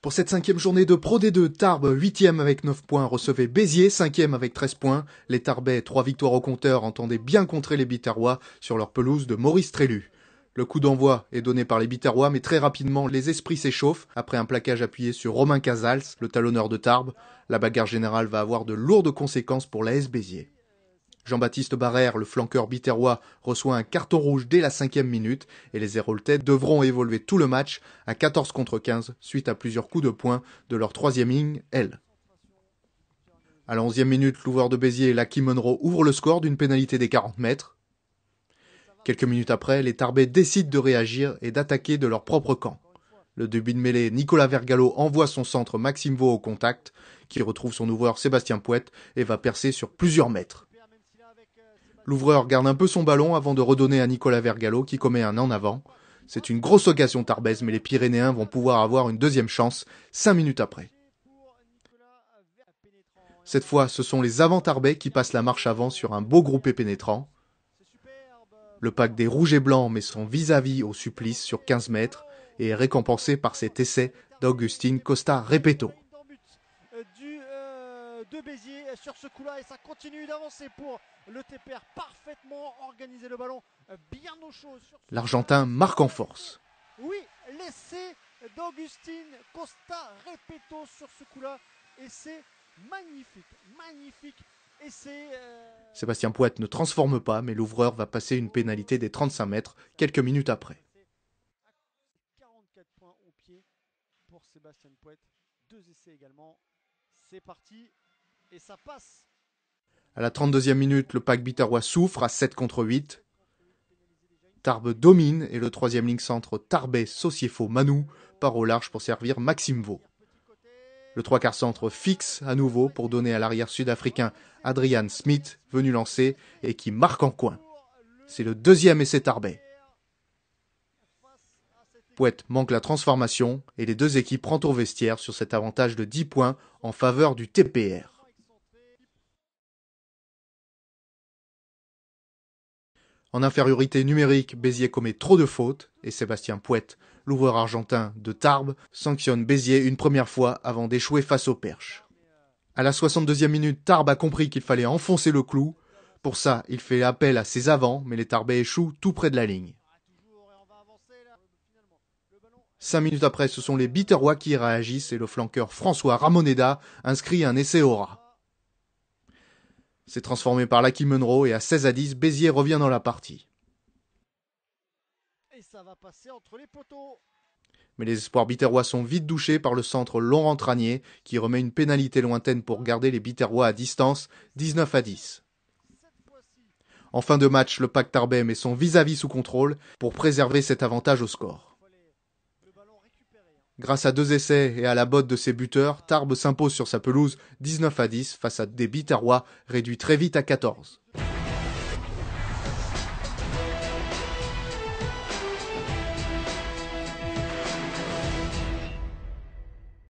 Pour cette 5e journée de Pro D2, Tarbes, 8e avec 9 points, recevait Béziers, 5e avec 13 points. Les Tarbais, 3 victoires au compteur, entendaient bien contrer les Biterrois sur leur pelouse de Maurice Trélu. Le coup d'envoi est donné par les Biterrois, mais très rapidement, les esprits s'échauffent. Après un plaquage appuyé sur Romain Casals, le talonneur de Tarbes, la bagarre générale va avoir de lourdes conséquences pour l'AS Béziers. Jean-Baptiste Barrère, le flanqueur biterrois, reçoit un carton rouge dès la 5e minute et les Héroltais devront évoluer tout le match à 14 contre 15 suite à plusieurs coups de poing de leur 3e ligne, L. À la 11e minute, l'ouvreur de Béziers, Lucky Monroe, ouvre le score d'une pénalité des 40 mètres. Quelques minutes après, les Tarbais décident de réagir et d'attaquer de leur propre camp. Le début de mêlée, Nicolas Vergallo envoie son centre Maxime Vaux au contact, qui retrouve son ouvreur Sébastien Pouette et va percer sur plusieurs mètres. L'ouvreur garde un peu son ballon avant de redonner à Nicolas Vergallo qui commet un en avant. C'est une grosse occasion tarbaise, mais les Pyrénéens vont pouvoir avoir une deuxième chance 5 minutes après. Cette fois, ce sont les avant-tarbais qui passent la marche avant sur un beau groupé pénétrant. Le pack des rouges et blancs met son vis-à-vis au supplice sur 15 mètres et est récompensé par cet essai d'Augustin Costa Repetto. De Béziers sur ce coup-là et ça continue d'avancer pour le TPR, parfaitement organisé, le ballon bien au chaud. L'Argentin marque en force. Oui, l'essai d'Augustin Costa Repetto sur ce coup-là et c'est magnifique essai. Sébastien Pouette ne transforme pas, mais l'ouvreur va passer une pénalité des 35 mètres quelques minutes après. 44 points au pied pour Sébastien Pouette, 2 essais également. C'est parti. Et ça passe. À la 32e minute, le pack biterrois souffre à 7 contre 8. Tarbes domine et le 3e ligne centre Tarbais Sociefo Manou part au large pour servir Maxime Vaux. Le 3/4 centre fixe à nouveau pour donner à l'arrière sud-africain Adrian Smith, venu lancer et qui marque en coin. C'est le 2e essai Tarbais. Pouette manque la transformation et les deux équipes rentrent au vestiaire sur cet avantage de 10 points en faveur du TPR. En infériorité numérique, Béziers commet trop de fautes et Sébastien Pouette, l'ouvreur argentin de Tarbes, sanctionne Béziers une première fois avant d'échouer face au Perche. À la 62e minute, Tarbes a compris qu'il fallait enfoncer le clou. Pour ça, il fait appel à ses avants, mais les Tarbais échouent tout près de la ligne. 5 minutes après, ce sont les Biterrois qui réagissent et le flanqueur François Ramoneda inscrit un essai au ras. C'est transformé par Lucky Monroe et à 16-10, Béziers revient dans la partie. Et ça va passer entre les poteaux. Mais les espoirs biterrois sont vite douchés par le centre Laurent Tranier qui remet une pénalité lointaine pour garder les Biterrois à distance, 19-10. En fin de match, le pack Tarbais met son vis-à-vis sous contrôle pour préserver cet avantage au score. Grâce à 2 essais et à la botte de ses buteurs, Tarbes s'impose sur sa pelouse 19-10 face à des Biterrois réduits très vite à 14.